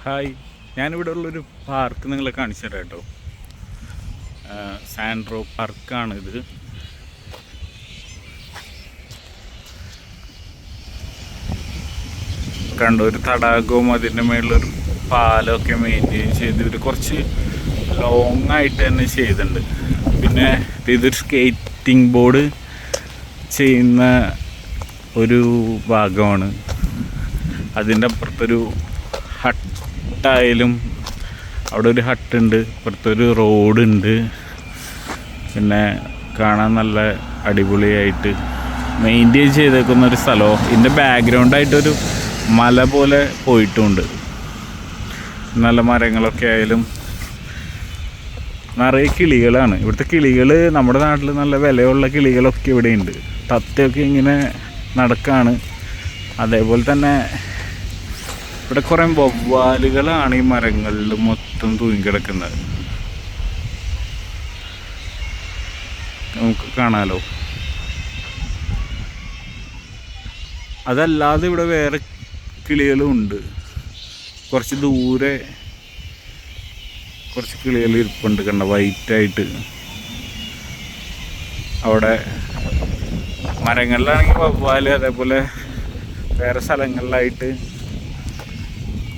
Hi, ഞാനിവിടെ ഉള്ളൊരു park നിങ്ങളെ കാണിച്ചു തരാം കേട്ടോ. സാൻഡ്രോ പാർക്കാണിത്. കണ്ടോ, ഒരു തടാകവും അതിൻ്റെ മേളിലൊരു പാലമൊക്കെ മെയിൻറ്റെയിൻ ചെയ്ത് ഇവർ കുറച്ച് ലോങ് ആയിട്ട് തന്നെ ചെയ്തിട്ടുണ്ട്. പിന്നെ ഇതൊരു സ്കേറ്റിംഗ് ബോർഡ് ചെയ്യുന്ന ഒരു ഭാഗമാണ്. അതിൻ്റെ അപ്പുറത്തൊരു ഹട്ടായാലും അവിടെ ഒരു ഹട്ടുണ്ട്, ഇപ്പുറത്തൊരു റോഡുണ്ട്. പിന്നെ കാണാൻ നല്ല അടിപൊളിയായിട്ട് മെയിൻറ്റെയിൻ ചെയ്തേക്കുന്ന ഒരു സ്ഥലമോ. ഇതിൻ്റെ ബാക്ക്ഗ്രൗണ്ടായിട്ടൊരു മല പോലെ പോയിട്ടുമുണ്ട്. നല്ല മരങ്ങളൊക്കെ ആയാലും നിറയെ കിളികളാണ്. ഇവിടുത്തെ കിളികൾ നമ്മുടെ നാട്ടിൽ നല്ല വിലയുള്ള കിളികളൊക്കെ ഇവിടെയുണ്ട്. തത്തയൊക്കെ ഇങ്ങനെ നടക്കാണ്. അതേപോലെ തന്നെ ഇവിടെ കുറേ വവ്വാലുകളാണ് ഈ മരങ്ങളിൽ മൊത്തം തൂങ്ങിക്കിടക്കുന്നത്. നമുക്ക് കാണാലോ. അതല്ലാതെ ഇവിടെ വേറെ കിളികളും ഉണ്ട്. കുറച്ച് ദൂരെ കുറച്ച് കിളികൾ ഇരിപ്പുണ്ട്, കണ്ട വൈറ്റായിട്ട്. അവിടെ മരങ്ങളിലാണെങ്കിൽ വവ്വാല്, അതേപോലെ വേറെ സ്ഥലങ്ങളിലായിട്ട്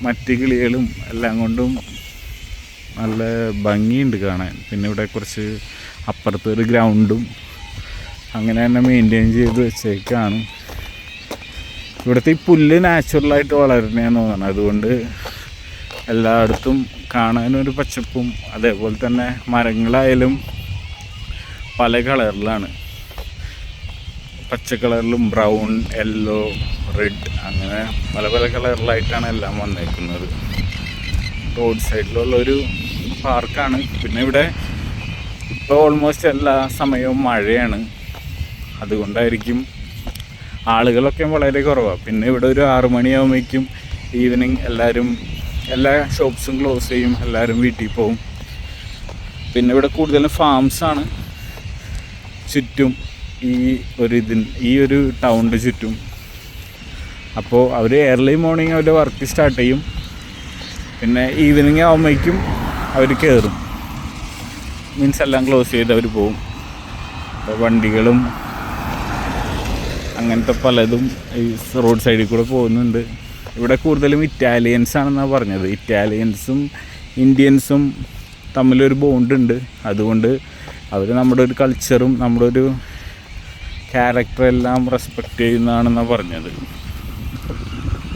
മറ്റ് കിളികളും എല്ലാം കൊണ്ടും നല്ല ഭംഗിയുണ്ട് കാണാൻ. പിന്നെ ഇവിടെ കുറച്ച് അപ്പുറത്തൊരു ഗ്രൗണ്ടും അങ്ങനെ തന്നെ മെയിൻറ്റെയിൻ ചെയ്ത് വെച്ചേക്കാണ്. ഇവിടുത്തെ ഈ പുല്ല് നാച്ചുറലായിട്ട് വളരുന്നതെന്ന് തോന്നണം. അതുകൊണ്ട് എല്ലായിടത്തും കാണാനൊരു പച്ചപ്പും, അതേപോലെ തന്നെ മരങ്ങളായാലും പല കളറിലാണ്. പച്ച കളറിലും ബ്രൗൺ, യെല്ലോ, റെഡ്, അങ്ങനെ പല പല കളറിലായിട്ടാണ് എല്ലാം വന്നേക്കുന്നത്. റോഡ് സൈഡിലുള്ളൊരു പാർക്കാണ്. പിന്നെ ഇവിടെ ഇപ്പോൾ ഓൾമോസ്റ്റ് എല്ലാ സമയവും മഴയാണ്. അതുകൊണ്ടായിരിക്കും ആളുകളൊക്കെ വളരെ കുറവാണ്. പിന്നെ ഇവിടെ ഒരു 6 മണിയാകുമ്പോഴേക്കും ഈവനിങ് എല്ലാ ഷോപ്സും ക്ലോസ് ചെയ്യും, എല്ലാവരും വീട്ടിൽ പോവും. പിന്നെ ഇവിടെ കൂടുതലും ഫാംസാണ് ചുറ്റും, ഈ ഒരു ടൗണിൻ്റെ ചുറ്റും. അപ്പോൾ അവർ ഏർലി മോർണിംഗ് അവരുടെ വർക്ക് സ്റ്റാർട്ട് ചെയ്യും. പിന്നെ ഈവനിങ് ആകുമ്പോഴേക്കും അവർ കയറും. മീൻസ് എല്ലാം ക്ലോസ് ചെയ്ത് അവർ പോവും. വണ്ടികളും അങ്ങനത്തെ പലതും ഈ റോഡ് സൈഡിൽ കൂടെ പോകുന്നുണ്ട്. ഇവിടെ കൂടുതലും ഇറ്റാലിയൻസ് ആണെന്നാണ് പറഞ്ഞത്. ഇറ്റാലിയൻസും ഇന്ത്യൻസും തമ്മിലൊരു ബോണ്ടുണ്ട്. അതുകൊണ്ട് അവർ നമ്മുടെ ഒരു കൾച്ചറും നമ്മുടെ ഒരു ക്യാരക്ടറെല്ലാം റെസ്പെക്റ്റ് ചെയ്യുന്നതാണെന്നാണ് പറഞ്ഞത്.